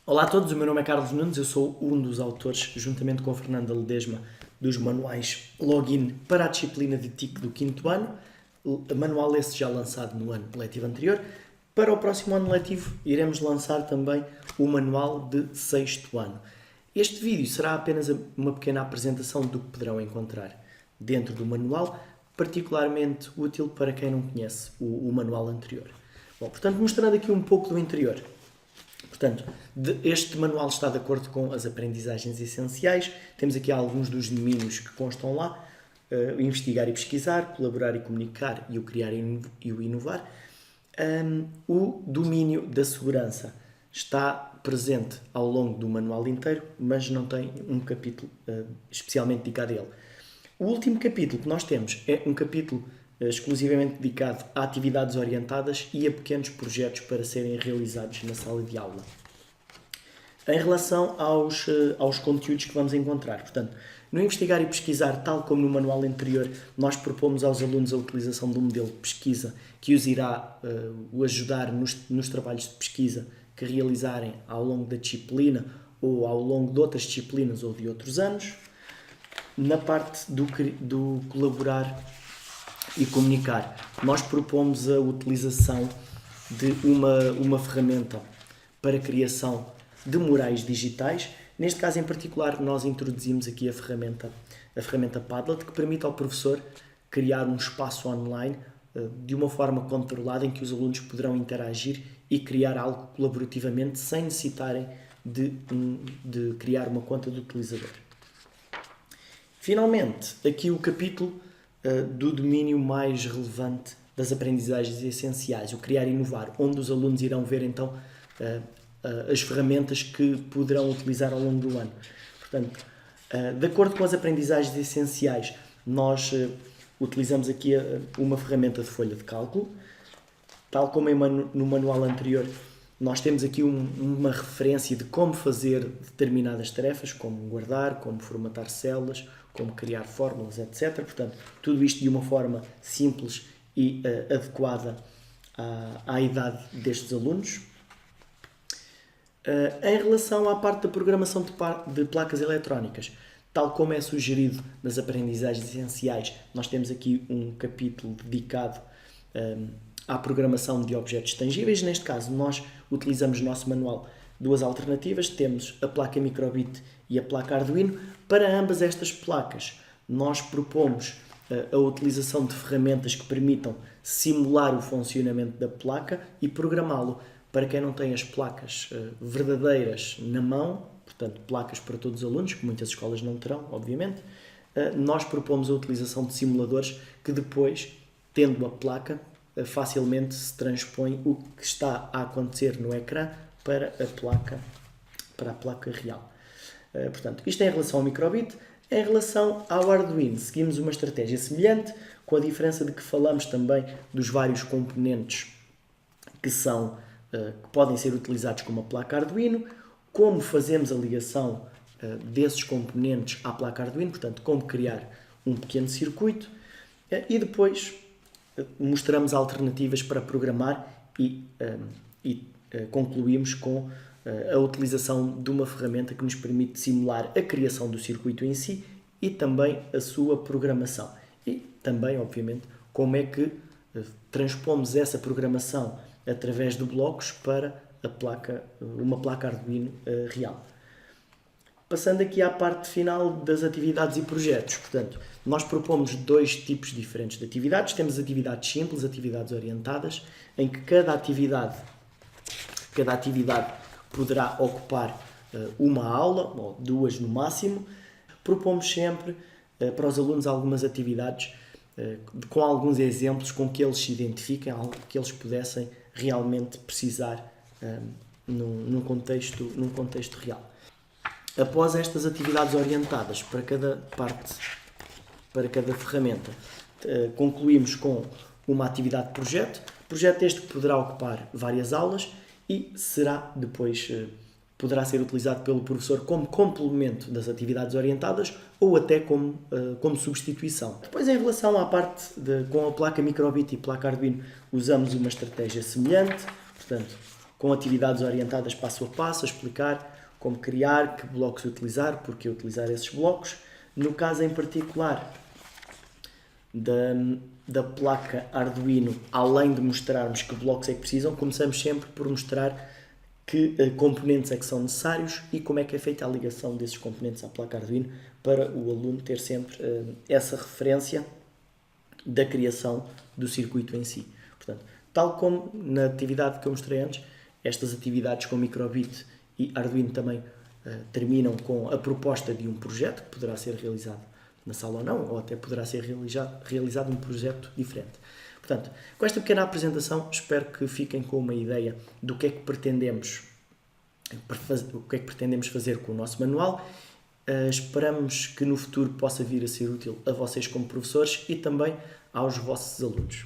Olá a todos, o meu nome é Carlos Nunes, eu sou um dos autores, juntamente com a Fernanda Ledesma, dos manuais Login para a disciplina de TIC do 5º ano, manual esse já lançado no ano letivo anterior. Para o próximo ano letivo iremos lançar também o manual de 6º ano. Este vídeo será apenas uma pequena apresentação do que poderão encontrar dentro do manual, particularmente útil para quem não conhece o manual anterior. Bom, portanto, mostrando aqui um pouco do interior. Portanto, este manual está de acordo com as aprendizagens essenciais. Temos aqui alguns dos domínios que constam lá. Investigar e pesquisar, colaborar e comunicar e o criar e o inovar. O domínio da segurança está presente ao longo do manual inteiro, mas não tem um capítulo especialmente dedicado a ele. O último capítulo que nós temos é um capítulo exclusivamente dedicado a atividades orientadas e a pequenos projetos para serem realizados na sala de aula. Em relação aos conteúdos que vamos encontrar, portanto, no investigar e pesquisar, tal como no manual anterior, nós propomos aos alunos a utilização de um modelo de pesquisa que os irá ajudar nos trabalhos de pesquisa que realizarem ao longo da disciplina ou ao longo de outras disciplinas ou de outros anos. Na parte do colaborar e comunicar, nós propomos a utilização de uma ferramenta para a criação de murais digitais. Neste caso em particular, nós introduzimos aqui a ferramenta Padlet, que permite ao professor criar um espaço online de uma forma controlada em que os alunos poderão interagir e criar algo colaborativamente sem necessitarem de criar uma conta de utilizador. Finalmente, aqui o capítulo do domínio mais relevante das aprendizagens essenciais, o criar e inovar, onde os alunos irão ver então as ferramentas que poderão utilizar ao longo do ano. Portanto, de acordo com as aprendizagens essenciais, nós utilizamos aqui uma ferramenta de folha de cálculo, tal como no manual anterior. Nós temos aqui uma referência de como fazer determinadas tarefas, como guardar, como formatar células, como criar fórmulas, etc. Portanto, tudo isto de uma forma simples e adequada à idade destes alunos. Em relação à parte da programação de placas eletrónicas, tal como é sugerido nas aprendizagens essenciais, nós temos aqui um capítulo dedicado à programação de objetos tangíveis. Neste caso, nós utilizamos no nosso manual duas alternativas. Temos a placa microbit e a placa Arduino. Para ambas estas placas, nós propomos a utilização de ferramentas que permitam simular o funcionamento da placa e programá-lo. Para quem não tem as placas verdadeiras na mão, portanto, placas para todos os alunos, que muitas escolas não terão, obviamente, nós propomos a utilização de simuladores que depois, tendo a placa, facilmente se transpõe o que está a acontecer no ecrã para a placa real. Portanto, isto é em relação ao microbit. Em relação ao Arduino, seguimos uma estratégia semelhante, com a diferença de que falamos também dos vários componentes que podem ser utilizados como a placa Arduino, como fazemos a ligação desses componentes à placa Arduino, portanto, como criar um pequeno circuito, e depois mostramos alternativas para programar e concluímos com a utilização de uma ferramenta que nos permite simular a criação do circuito em si e também a sua programação. E também, obviamente, como é que transpomos essa programação através de blocos para uma placa Arduino real. Passando aqui à parte final das atividades e projetos. Portanto, nós propomos dois tipos diferentes de atividades. Temos atividades simples, atividades orientadas, em que cada atividade poderá ocupar uma aula, ou duas no máximo. Propomos sempre para os alunos algumas atividades com alguns exemplos com que eles se identifiquem, algo que eles pudessem realmente precisar num contexto real. Após estas atividades orientadas para cada ferramenta, concluímos com uma atividade de projeto. Projeto este que poderá ocupar várias aulas e poderá ser utilizado pelo professor como complemento das atividades orientadas ou até como substituição. Depois, em relação à parte com a placa microbit e placa Arduino, usamos uma estratégia semelhante. Portanto, com atividades orientadas passo a passo, a explicar como criar, que blocos utilizar, porque utilizar esses blocos. No caso em particular da placa Arduino, além de mostrarmos que blocos é que precisam, começamos sempre por mostrar que componentes é que são necessários e como é que é feita a ligação desses componentes à placa Arduino, para o aluno ter sempre essa referência da criação do circuito em si. Portanto, tal como na atividade que eu mostrei antes, estas atividades com microbit e Arduino também terminam com a proposta de um projeto que poderá ser realizado na sala ou não, ou até poderá ser realizado um projeto diferente. Portanto, com esta pequena apresentação, espero que fiquem com uma ideia do que é que pretendemos fazer com o nosso manual. Esperamos que no futuro possa vir a ser útil a vocês como professores e também aos vossos alunos.